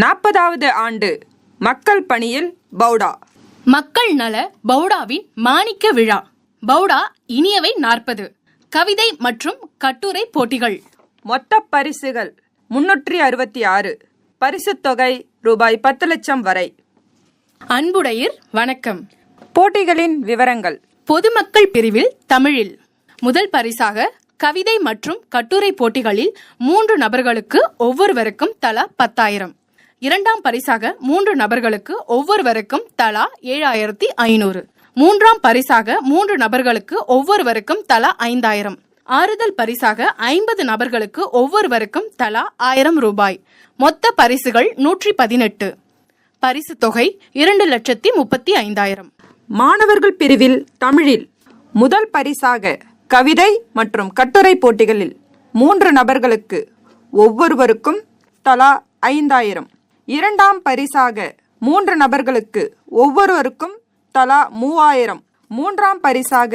40வது ஆண்டு மக்கள் பணியில் பவுடா. மக்கள் நல பவுடாவின் மாணிக்க விழா. பவுடா இனியவை 40. கவிதை மற்றும் கட்டுரை போட்டிகள். மொத்த பரிசுகள் 366. பரிசுத் தொகை ரூபாய் 10 லட்சம் வரை. அன்புடையர் வணக்கம். போட்டிகளின் விவரங்கள். பொதுமக்கள் பிரிவில் தமிழில் முதல் பரிசாக கவிதை மற்றும் கட்டுரை போட்டிகளில் 3 நபர்களுக்கு ஒவ்வொருவருக்கும் தலா 10,000. இரண்டாம் பரிசாக 3 நபர்களுக்கு ஒவ்வொருவருக்கும் தலா 7,500. மூன்றாம் பரிசாக 3 நபர்களுக்கு ஒவ்வொருவருக்கும் தலா 5,000. ஆறுதல் பரிசாக 50 நபர்களுக்கு ஒவ்வொருவருக்கும் தலா 1000 ரூபாய். மொத்த பரிசுகள் 118. பரிசு தொகை 2,35,000. மாணவர்கள் பிரிவில் தமிழில் முதல் பரிசாக கவிதை மற்றும் கட்டுரை போட்டிகளில் 3 நபர்களுக்கு ஒவ்வொருவருக்கும் தலா 5,000. இரண்டாம் பரிசாக 3 நபர்களுக்கு ஒவ்வொருவருக்கும் தலா 3,000. மூன்றாம் பரிசாக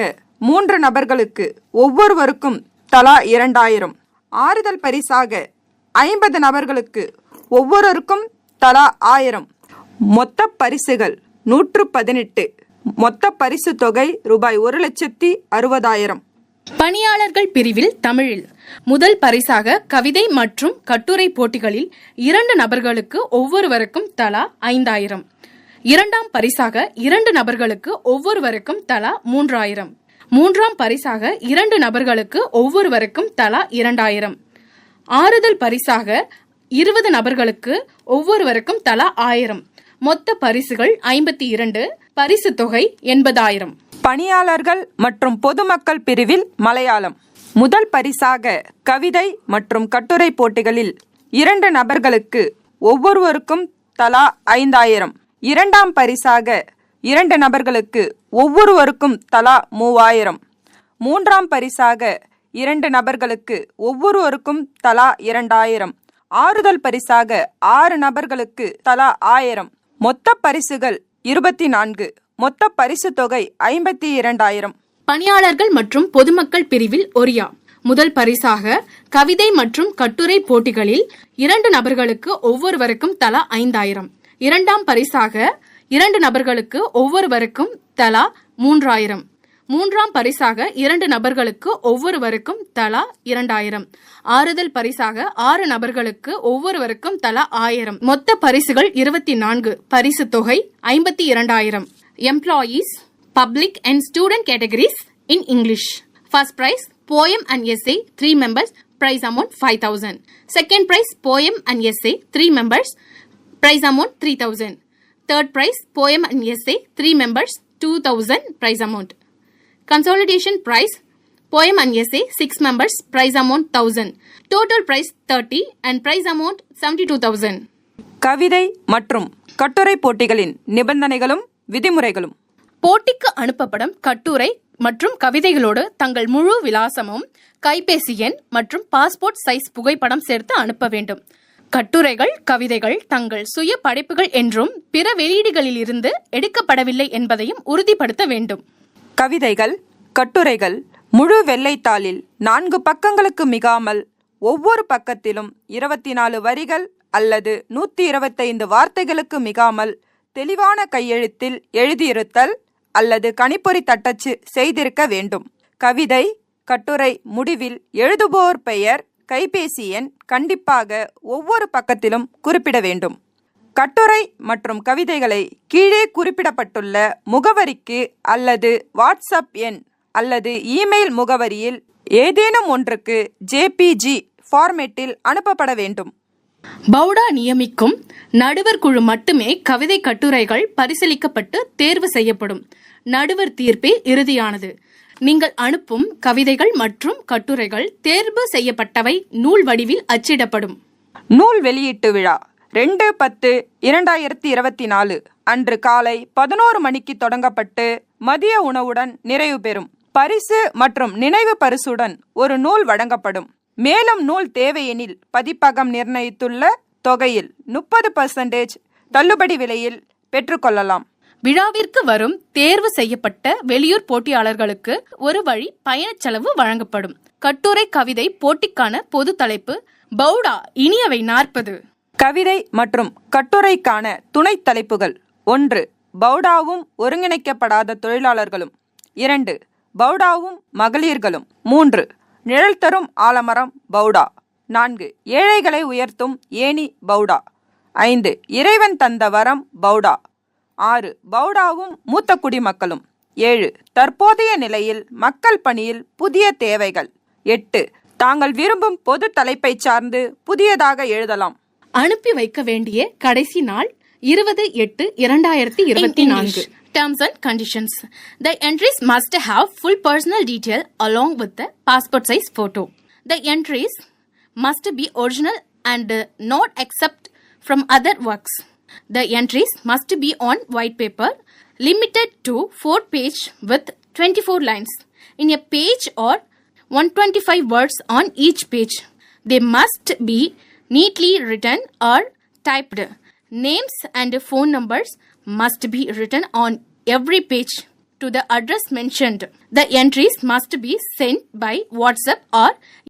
3 நபர்களுக்கு ஒவ்வொருவருக்கும் தலா 2,000. ஆறுதல் பரிசாக 50 நபர்களுக்கு ஒவ்வொருவருக்கும் தலா 1,000. மொத்த பரிசுகள் 118. மொத்த பரிசு தொகை ரூபாய் 1,60,000. பணியாளர்கள் பிரிவில் தமிழில் முதல் பரிசாக கவிதை மற்றும் கட்டுரை போட்டிகளில் 2 நபர்களுக்கு ஒவ்வொருவருக்கும் தலா 5,000. இரண்டாம் பரிசாக 2 நபர்களுக்கு ஒவ்வொருவருக்கும் தலா 3,000. மூன்றாம் பரிசாக 2 நபர்களுக்கு ஒவ்வொருவருக்கும் தலா 2,000. ஆறுதல் பரிசாக 20 நபர்களுக்கு ஒவ்வொருவருக்கும் தலா 1,000. மொத்த பரிசுகள் 52. பரிசு தொகை 80,000. பணியாளர்கள் மற்றும் பொதுமக்கள் பிரிவில் மலையாளம் முதல் பரிசாக கவிதை மற்றும் கட்டுரை போட்டிகளில் 2 நபர்களுக்கு ஒவ்வொருவருக்கும் தலா 5,000. இரண்டாம் பரிசாக 2 நபர்களுக்கு ஒவ்வொருவருக்கும் தலா 3,000. மூன்றாம் பரிசாக 2 நபர்களுக்கு ஒவ்வொருவருக்கும் தலா 2,000. ஆறுதல் பரிசாக 6 நபர்களுக்கு தலா 1,000. மொத்த பரிசுகள் 24. மொத்த பரிசு தொகை 52,000. பணியாளர்கள் மற்றும் பொதுமக்கள் பிரிவில் ஒரியா முதல் பரிசாக கவிதை மற்றும் கட்டுரை போட்டிகளில் 2 நபர்களுக்கு ஒவ்வொருவருக்கும் தலா 5,000. இரண்டாம் பரிசாக 2 நபர்களுக்கு ஒவ்வொருவருக்கும் தலா 3,000. மூன்றாம் பரிசாக 2 நபர்களுக்கு ஒவ்வொருவருக்கும் தலா 2,000. ஆறுதல் பரிசாக 6 நபர்களுக்கு ஒவ்வொருவருக்கும் தலா 1,000. மொத்த பரிசுகள் 24. பரிசு தொகை 52,000. Employees public and student categories in English. First prize poem and essay 3 members, prize amount 5,000. Second prize poem and essay 3 members, prize amount 3,000. Third prize poem and essay 3 members, 2,000 prize amount. Consolidation prize poem and essay 6 members, prize amount 1,000. Total prize 30 and prize amount 72,000. கவிதை மற்றும் கட்டுரை போட்டிகளின் நிபந்தனைகளும் விதிமுறைகளும். போட்டிக்கு அனுப்பப்படும் கட்டுரை மற்றும் கவிதைகளோடு தங்கள் முழு விலாசமும் கைபேசி எண் மற்றும் பாஸ்போர்ட் சைஸ் புகைப்படம் சேர்த்து அனுப்ப வேண்டும். கட்டுரைகள் கவிதைகள் தங்கள் சுய படைப்புகள் என்றும் பிற வெளியீடுகளில் இருந்து எடுக்கப்படவில்லை என்பதையும் உறுதிப்படுத்த வேண்டும். கவிதைகள் கட்டுரைகள் முழு வெள்ளைத்தாளில் 4 பக்கங்களுக்கு மிகாமல் ஒவ்வொரு பக்கத்திலும் 24 வரிகள் அல்லது 125 வார்த்தைகளுக்கு மிகாமல் தெளிவான கையெழுத்தில் எழுதியிருத்தல் அல்லது கணிப்பொறி தட்டச்சு செய்திருக்க வேண்டும். கவிதை கட்டுரை முடிவில் எழுதுபோர் பெயர் கைபேசி எண் கண்டிப்பாக ஒவ்வொரு பக்கத்திலும் குறிப்பிட வேண்டும். கட்டுரை மற்றும் கவிதைகளை கீழே குறிப்பிடப்பட்டுள்ள முகவரிக்கு அல்லது வாட்ஸ்அப் எண் அல்லது இமெயில் முகவரியில் ஏதேனும் ஒன்றுக்கு JPG ஃபார்மேட்டில் அனுப்பப்பட வேண்டும். பவுடா நியமிக்கும் நடுவர் குழு மட்டுமே கவிதை கட்டுரைகள் பரிசீலிக்கப்பட்டு தேர்வு செய்யப்படும். நடுவர் தீர்ப்பே இறுதியானது. நீங்கள் அனுப்பும் கவிதைகள் மற்றும் கட்டுரைகள் தேர்வு செய்யப்பட்டவை நூல் வடிவில் அச்சிடப்படும். நூல் வெளியீட்டு விழா 2/10/2024 அன்று காலை 11 மணிக்கு தொடங்கப்பட்டு மதிய உணவுடன் நிறைவு பெறும். பரிசு மற்றும் நினைவு பரிசுடன் ஒரு நூல் வழங்கப்படும். மேலும் நூல் தேவையெனில் பதிப்பகம் நிர்ணயித்துள்ள தொகையில் 30% தள்ளுபடி விலையில் பெற்றுக்கொள்ளலாம். விழாவிற்கு வரும் தேர்வு செய்யப்பட்ட வெளியூர் போட்டியாளர்களுக்கு ஒரு வழி பயணச் செலவு வழங்கப்படும். கட்டுரை கவிதை போட்டிக்கான பொது தலைப்பு பவுடா இனியவை 40. கவிதை மற்றும் கட்டுரைக்கான துணைத் தலைப்புகள்: 1. பவுடாவும் ஒருங்கிணைக்கப்படாத தொழிலாளர்களும். 2. பவுடாவும் மகளிர்களும். 3. நிழல் தரும் ஆலமரம் பவுடா. 4. ஏழைகளை உயர்த்தும் ஏணி பவுடா. 5. இறைவன் தந்த வரம் பவுடா. 6. பவுடாவும் மூத்த குடிமக்களும். 7. தற்போதைய நிலையில் மக்கள் பணியில் புதிய தேவைகள். 8. தாங்கள் விரும்பும் பொது தலைப்பை சார்ந்து புதியதாக எழுதலாம். அனுப்பி வைக்க வேண்டிய கடைசி நாள் 20/8/2024. Terms and conditions. The entries must have full personal detail along with the passport size photo. The entries must be original and not accept from other works. The entries must be on white paper, limited to 4 pages with 24 lines in a page or 125 words on each page. They must be neatly written or typed. Names and phone numbers must be written on every page to the address mentioned. The entries must be sent by WhatsApp or